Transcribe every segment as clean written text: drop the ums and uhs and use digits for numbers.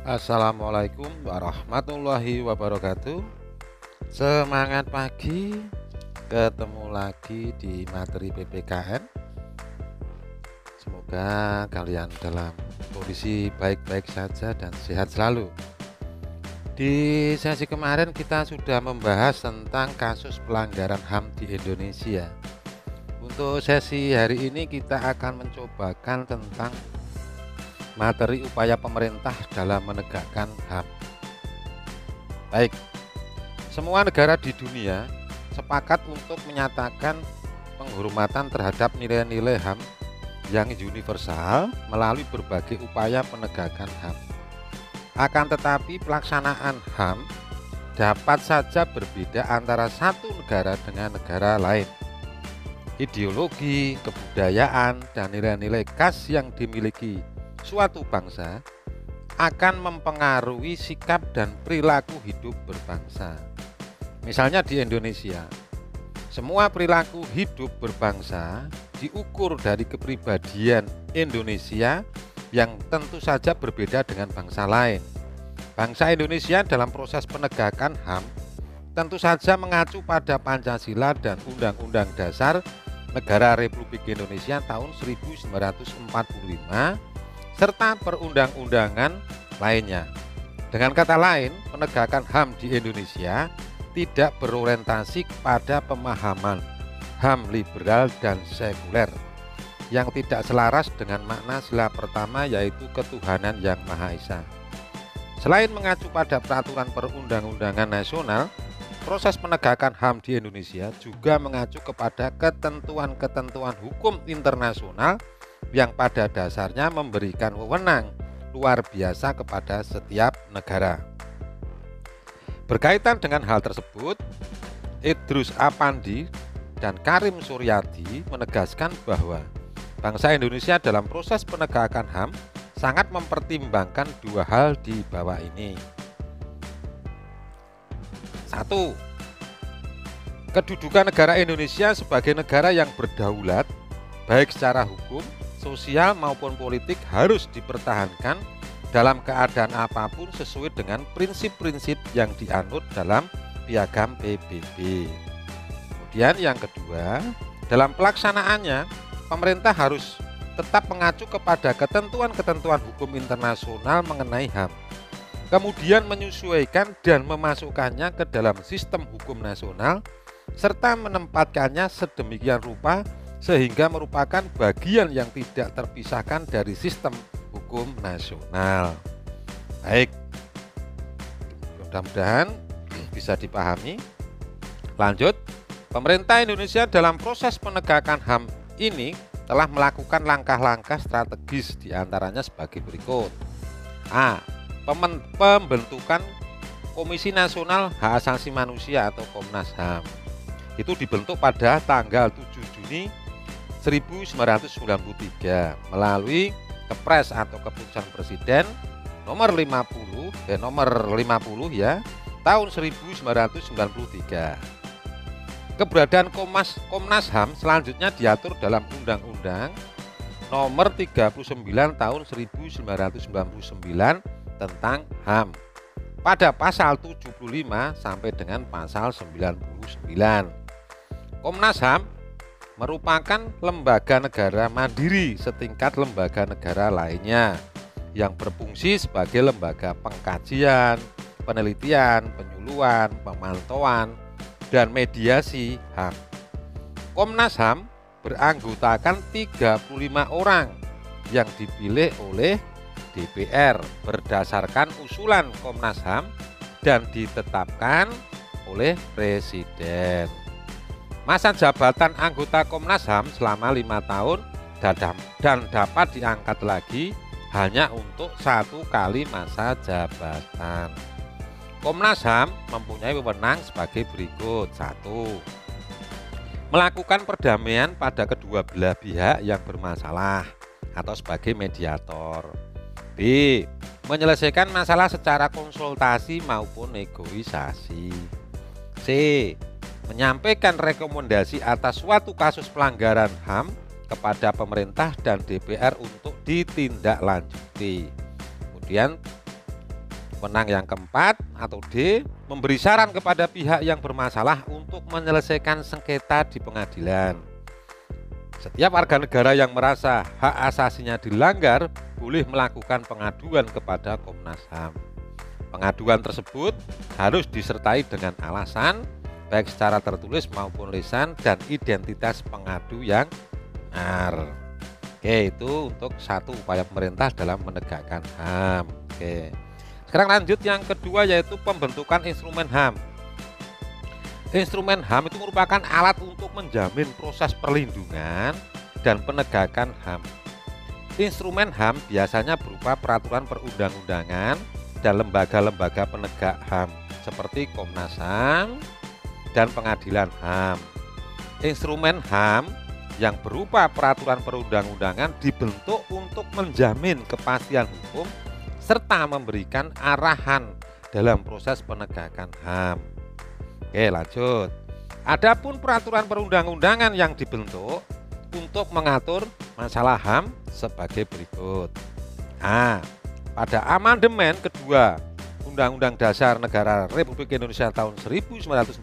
Assalamualaikum warahmatullahi wabarakatuh. Semangat pagi, ketemu lagi di materi PPKN. Semoga kalian dalam kondisi baik-baik saja dan sehat selalu. Di sesi kemarin kita sudah membahas tentang kasus pelanggaran HAM di Indonesia. Untuk sesi hari ini kita akan mencobakan tentang materi upaya pemerintah dalam menegakkan HAM. Baik, semua negara di dunia sepakat untuk menyatakan penghormatan terhadap nilai-nilai HAM yang universal melalui berbagai upaya penegakan HAM. Akan tetapi pelaksanaan HAM dapat saja berbeda antara satu negara dengan negara lain. Ideologi, kebudayaan, dan nilai-nilai khas yang dimiliki suatu bangsa akan mempengaruhi sikap dan perilaku hidup berbangsa. Misalnya di Indonesia, semua perilaku hidup berbangsa diukur dari kepribadian Indonesia yang tentu saja berbeda dengan bangsa lain. Bangsa Indonesia dalam proses penegakan HAM tentu saja mengacu pada Pancasila dan Undang-Undang Dasar Negara Republik Indonesia tahun 1945 serta perundang-undangan lainnya. Dengan kata lain, penegakan HAM di Indonesia tidak berorientasi pada pemahaman HAM liberal dan sekuler yang tidak selaras dengan makna sila pertama, yaitu ketuhanan yang Maha Esa. Selain mengacu pada peraturan perundang-undangan nasional, proses penegakan HAM di Indonesia juga mengacu kepada ketentuan-ketentuan hukum internasional yang pada dasarnya memberikan wewenang luar biasa kepada setiap negara. Berkaitan dengan hal tersebut, Idrus Apandi dan Karim Suryadi menegaskan bahwa bangsa Indonesia dalam proses penegakan HAM sangat mempertimbangkan dua hal di bawah ini. 1. Kedudukan negara Indonesia sebagai negara yang berdaulat, baik secara hukum, sosial maupun politik, harus dipertahankan dalam keadaan apapun sesuai dengan prinsip-prinsip yang dianut dalam Piagam PBB. Kemudian yang kedua, dalam pelaksanaannya, pemerintah harus tetap mengacu kepada ketentuan-ketentuan hukum internasional mengenai HAM, kemudian menyesuaikan dan memasukkannya ke dalam sistem hukum nasional, serta menempatkannya sedemikian rupa sehingga merupakan bagian yang tidak terpisahkan dari sistem hukum nasional. Baik, mudah-mudahan bisa dipahami. Lanjut, pemerintah Indonesia dalam proses penegakan HAM ini telah melakukan langkah-langkah strategis, diantaranya sebagai berikut. A. Pembentukan Komisi Nasional Hak Asasi Manusia atau Komnas HAM. Itu dibentuk pada tanggal 7 Juni 1993 melalui Kepres atau Keputusan Presiden nomor 50 ya tahun 1993. Keberadaan Komnas HAM selanjutnya diatur dalam Undang-Undang nomor 39 tahun 1999 tentang HAM pada pasal 75 sampai dengan pasal 99. Komnas HAM merupakan lembaga negara mandiri setingkat lembaga negara lainnya yang berfungsi sebagai lembaga pengkajian, penelitian, penyuluhan, pemantauan, dan mediasi HAM. Komnas HAM beranggotakan 35 orang yang dipilih oleh DPR berdasarkan usulan Komnas HAM dan ditetapkan oleh Presiden. Masa jabatan anggota Komnas HAM selama 5 tahun dan dapat diangkat lagi hanya untuk 1 kali masa jabatan. Komnas HAM mempunyai wewenang sebagai berikut. 1. Melakukan perdamaian pada kedua belah pihak yang bermasalah atau sebagai mediator. B. Menyelesaikan masalah secara konsultasi maupun negosiasi. C. Menyampaikan rekomendasi atas suatu kasus pelanggaran HAM kepada pemerintah dan DPR untuk ditindaklanjuti. Kemudian Wewenang yang keempat atau D, memberi saran kepada pihak yang bermasalah untuk menyelesaikan sengketa di pengadilan. Setiap warga negara yang merasa hak asasinya dilanggar boleh melakukan pengaduan kepada Komnas HAM. Pengaduan tersebut harus disertai dengan alasan, baik secara tertulis maupun lisan, dan identitas pengadu yang benar. Oke, itu untuk satu upaya pemerintah dalam menegakkan HAM. Oke. Sekarang lanjut yang kedua, yaitu pembentukan instrumen HAM. Instrumen HAM itu merupakan alat untuk menjamin proses perlindungan dan penegakan HAM. Instrumen HAM biasanya berupa peraturan perundang-undangan dan lembaga-lembaga penegak HAM seperti Komnas HAM dan Pengadilan HAM. Instrumen HAM yang berupa peraturan perundang-undangan dibentuk untuk menjamin kepastian hukum serta memberikan arahan dalam proses penegakan HAM. Oke, lanjut. Adapun peraturan perundang-undangan yang dibentuk untuk mengatur masalah HAM sebagai berikut. Pada amandemen kedua Undang-Undang Dasar Negara Republik Indonesia tahun 1945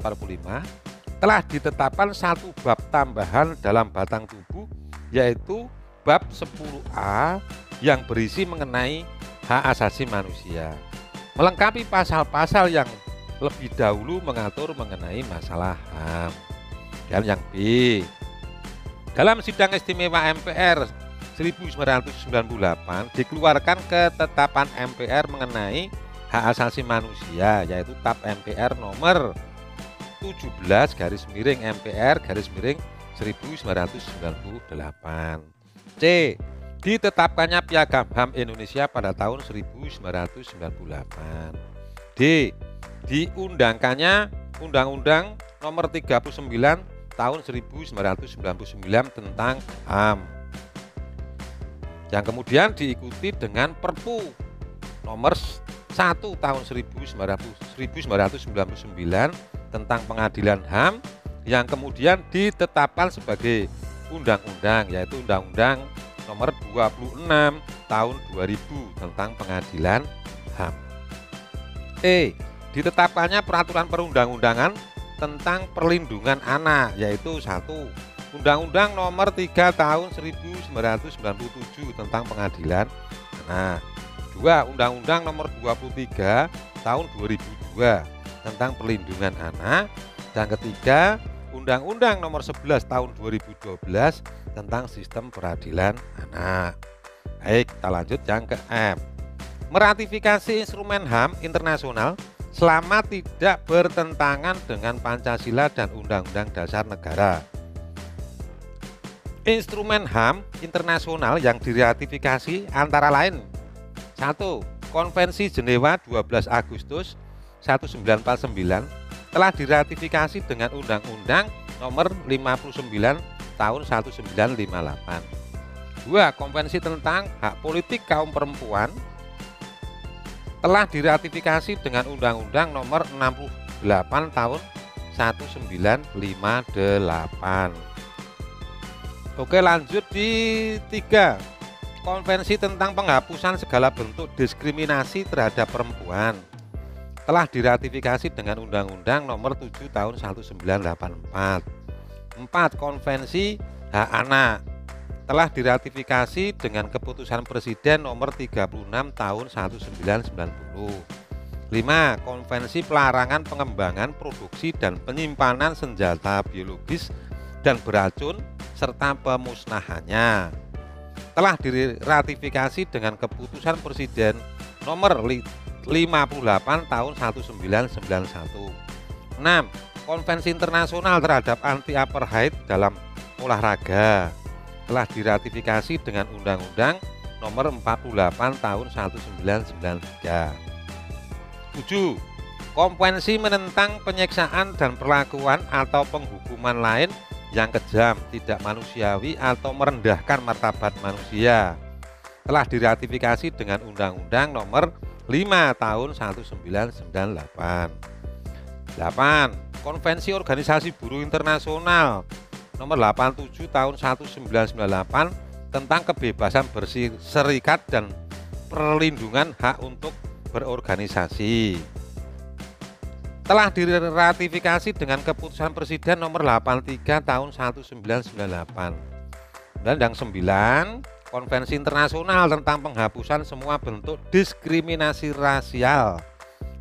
telah ditetapkan satu bab tambahan dalam batang tubuh, yaitu bab 10A yang berisi mengenai hak asasi manusia, melengkapi pasal-pasal yang lebih dahulu mengatur mengenai masalah HAM. Dan yang B, dalam sidang istimewa MPR 1998 dikeluarkan ketetapan MPR mengenai hak asasi manusia, yaitu TAP MPR nomor 17/MPR/1998. C, ditetapkannya Piagam HAM Indonesia pada tahun 1998. D, diundangkannya Undang-Undang nomor 39 tahun 1999 tentang HAM, yang kemudian diikuti dengan Perpu nomor 1 tahun 1999 tentang Pengadilan HAM, yang kemudian ditetapkan sebagai undang-undang, yaitu Undang-Undang nomor 26 tahun 2000 tentang Pengadilan HAM. E, ditetapkannya peraturan perundang-undangan tentang perlindungan anak, yaitu 1. Undang-Undang nomor 3 tahun 1997 tentang Pengadilan Anak. 2. Undang-Undang nomor 23 tahun 2002 tentang perlindungan anak. Dan ketiga, Undang-Undang nomor 11 tahun 2012 tentang sistem peradilan anak. Baik, kita lanjut yang ke M. Meratifikasi instrumen HAM internasional selama tidak bertentangan dengan Pancasila dan Undang-Undang Dasar Negara. Instrumen HAM internasional yang diratifikasi antara lain: 1. Konvensi Jenewa 12 Agustus 1949 telah diratifikasi dengan Undang-Undang nomor 59 tahun 1958. 2. Konvensi tentang hak politik kaum perempuan telah diratifikasi dengan Undang-Undang nomor 68 tahun 1958. Oke, lanjut di 3. Konvensi tentang penghapusan segala bentuk diskriminasi terhadap perempuan telah diratifikasi dengan Undang-Undang nomor 7 tahun 1984. 4. Konvensi hak anak telah diratifikasi dengan keputusan Presiden nomor 36 tahun 1990. 5. Konvensi pelarangan pengembangan, produksi, dan penyimpanan senjata biologis dan beracun serta pemusnahannya telah diratifikasi dengan keputusan Presiden nomor 58 tahun 1991. 6. Konvensi internasional terhadap anti-apartheid dalam olahraga telah diratifikasi dengan Undang-Undang nomor 48 tahun 1993. 7. Konvensi menentang penyiksaan dan perlakuan atau penghukuman lain yang kejam, tidak manusiawi atau merendahkan martabat manusia telah diratifikasi dengan Undang-Undang nomor 5 tahun 1998. 8. Konvensi Organisasi Buruh Internasional nomor 87 tahun 1998 tentang kebebasan berserikat dan perlindungan hak untuk berorganisasi. Telah diratifikasi dengan keputusan Presiden nomor 83 tahun 1998. Dan yang 9, Konvensi Internasional tentang penghapusan semua bentuk diskriminasi rasial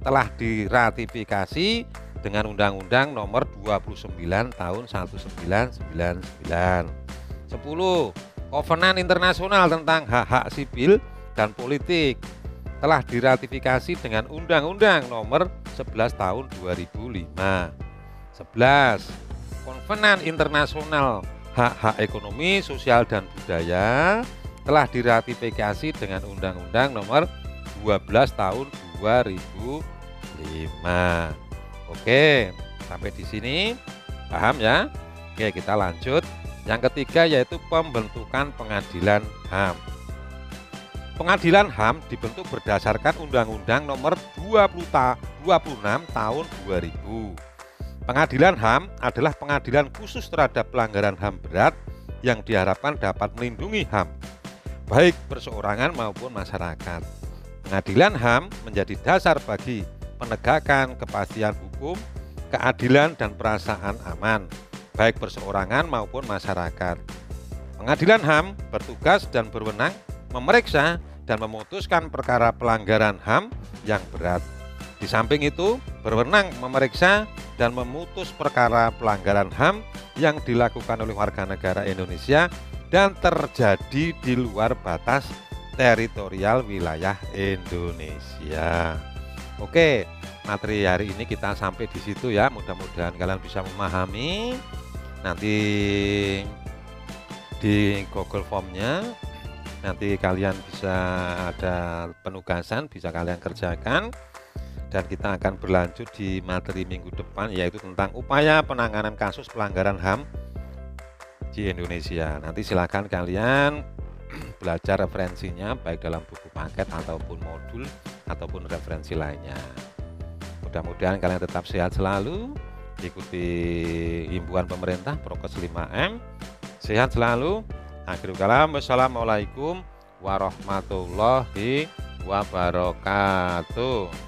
telah diratifikasi dengan Undang-Undang nomor 29 tahun 1999. 10. Kovenan Internasional tentang hak-hak sipil dan politik telah diratifikasi dengan Undang-Undang nomor 11 tahun 2005. 11. Kovenan Internasional hak-hak ekonomi, sosial dan budaya telah diratifikasi dengan Undang-Undang nomor 12 tahun 2005. Oke, sampai di sini paham ya? Oke, kita lanjut. Yang ketiga yaitu pembentukan pengadilan HAM. Pengadilan HAM dibentuk berdasarkan Undang-Undang nomor 26 tahun 2000. Pengadilan HAM adalah pengadilan khusus terhadap pelanggaran HAM berat yang diharapkan dapat melindungi HAM, baik perseorangan maupun masyarakat. Pengadilan HAM menjadi dasar bagi penegakan kepastian hukum, keadilan dan perasaan aman, baik perseorangan maupun masyarakat. Pengadilan HAM bertugas dan berwenang memeriksa dan memutuskan perkara pelanggaran HAM yang berat. Di samping itu, berwenang memeriksa dan memutus perkara pelanggaran HAM yang dilakukan oleh warga negara Indonesia dan terjadi di luar batas teritorial wilayah Indonesia. Oke, materi hari ini kita sampai di situ ya. Mudah-mudahan kalian bisa memahami. Nanti di Google Form-nya nanti kalian bisa ada penugasan, bisa kalian kerjakan. Dan kita akan berlanjut di materi minggu depan, yaitu tentang upaya penanganan kasus pelanggaran HAM di Indonesia. Nanti silakan kalian belajar referensinya baik dalam buku paket ataupun modul ataupun referensi lainnya. Mudah-mudahan kalian tetap sehat selalu, ikuti himbauan pemerintah prokes 5M, sehat selalu. Akhirul kalam, wassalamualaikum warahmatullahi wabarakatuh.